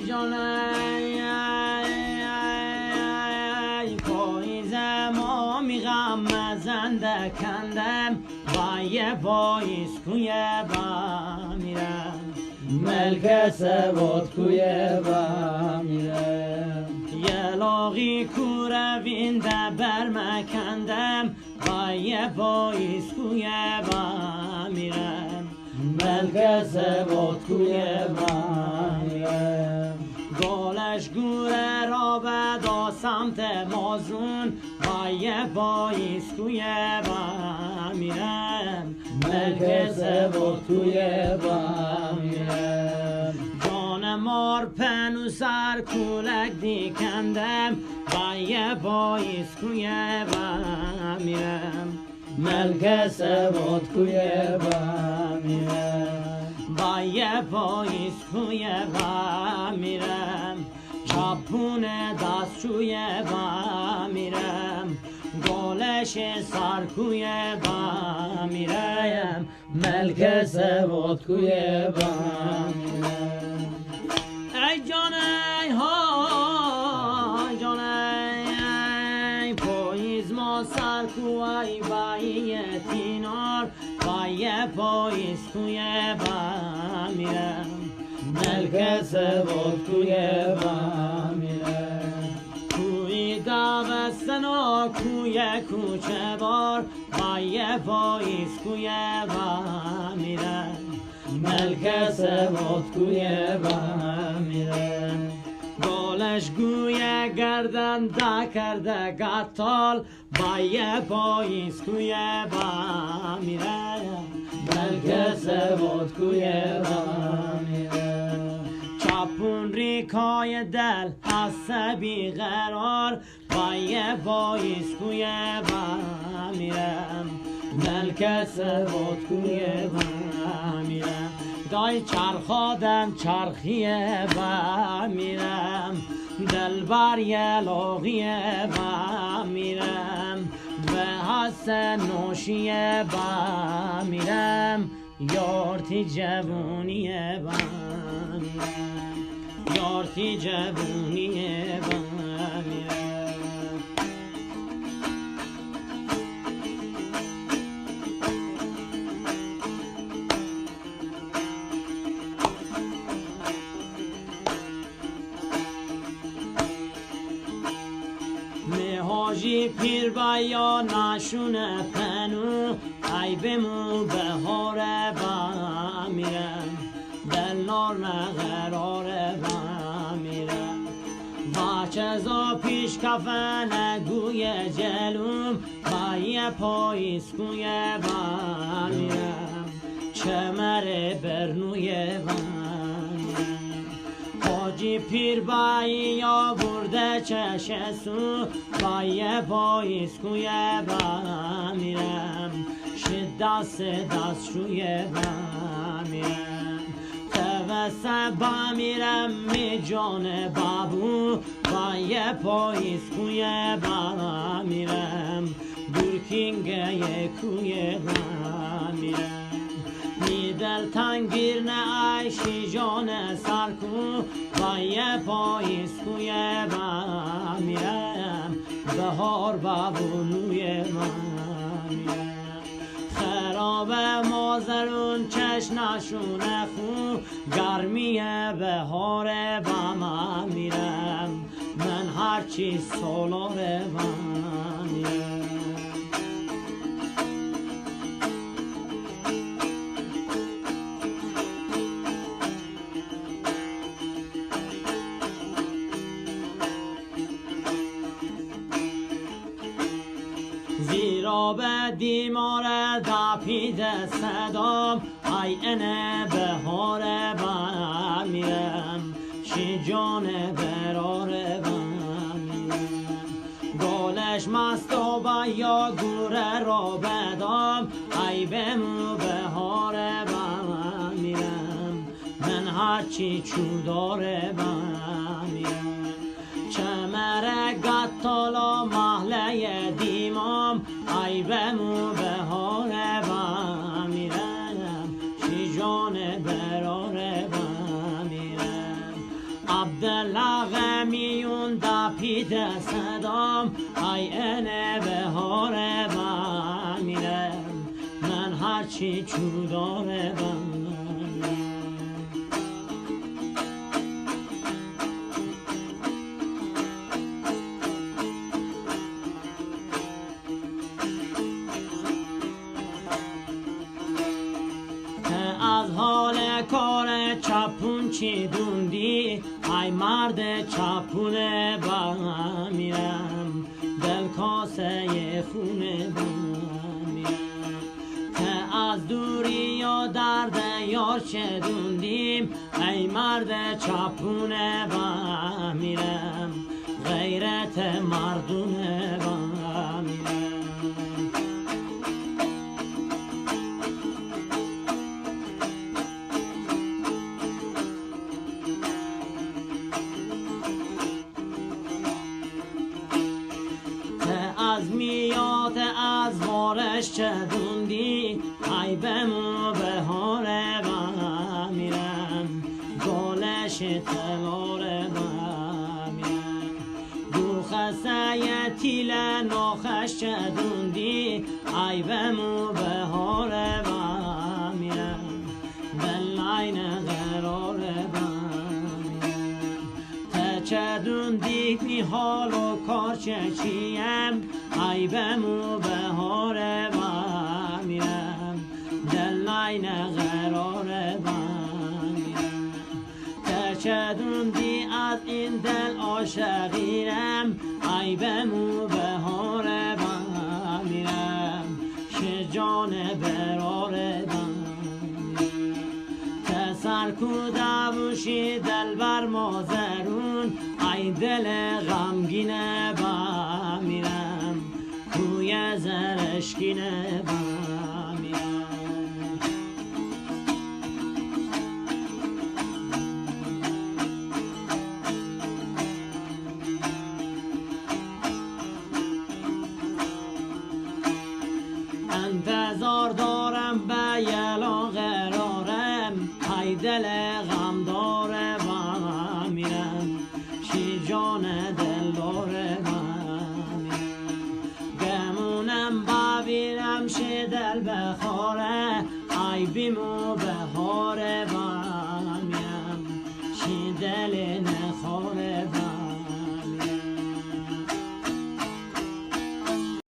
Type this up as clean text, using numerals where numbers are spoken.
جانم پاییزم آمیغم مزنده کندم و یه پاییز کوی با میرم ملک سواد کوی با میرم یه لاغی کوره وینده برمکندم و یه پاییز کوی با میرم ملک سواد کوی با میرم گالش گوره را بدا سمت مازون و یه پاییز کوی با میرم ملک سواد کوی با میرم جان مار پنو سر کولک دیکندم و یه پاییز کوی با میرم ملک سواد کوی با میرم با یه پاییز کوی با میرم چپون دستشوی با میرم گالش سر کوی با میرم ملک سواد کوی با میرم ای جان ای های جان ای پاییز ما سر کوی بایی تینار و یه پاییز کوی با میرم ملک سواد کوی با میرم کوی داغستن و کوی کوچه بار و یه پاییز کوی با میرم ملک سواد کوی با میرم گالش گوی گردن دا کرده گتال با یه پاییز کوی با میرم ملک سواد کوی با میرم چپون ریکای دل عصبی قرار با یه پاییز کوی با میرم ملک سواد کوی با میرم دای چرخادم چرخیه و میرم دلبر یه لاغیه و میرم به حس نوشیه و میرم یارتی جوونیه و میرم یارتی جوونیه و میرم حاجی پیر بایا نشونه پنو ای بمو بهاره با میرم دلار مغراره با میرم با چزا پیش کفن گوی جلوم با یه پاییز کوی با میرم چمر برنوی با حاجی پیر بایی آورده چش سو با یه پاییز کوی با میرم شد دست شوی با میرم توسه با میرم می جان بابو با یه پاییز کوی با میرم دورکینگه کوی با میرم دل تنگیر نه عیشی جان سرکو و یه پاییز کوی با میرم بهار بابونوی با میرم خراب مازرون چش نشونه خو گرمی بهار با ما میرم من هرچی سولار با میرم زیرا به دیمار دپید صدام ای انه بهار با میرم شی جان برار با میرم گالش مست و با یا گوره را بدام ای بمو بهار با میرم من هرچی چودار با میرم چمر گتالا محله دیمام ای بمو بهار با میرم شی جان برار با میرم عبد پیده صدام ای انه بهاره و میرم من هرچی چوداره و از حال کار چپون چی دوندی ای مرد چپونه با میرم دل کاسه خونه با میرم که از دوری یا درد یار چه دوندیم ای مرد چپونه با میرم غیرت مردونه با میرم از میات از بارش چه دوندی ای بمو بهاره و میرم گلش تلاره و میرم دو خسته تیل ناخش چه دوندی ای بمو بهاره و میرم دلاین قراره و چه دوندی بی حال و کار چه چیم ای بمو بهاره و میرم دلاین قراره و میرم چه دوندی از این دل عاشقیرم ای بمو بهاره و میرم که جان براره و سرکوده بوشی دل بر مازرون ای دل غمگینه با میرم کوی زرشکینه با میرم انتظار دارم به یلا قرارم ای دل غم داره و میرم شی جان دل داره و میرم گمونم ببینم شی دل بخاره ای بیمو بهاره و میرم شی دل نخوره و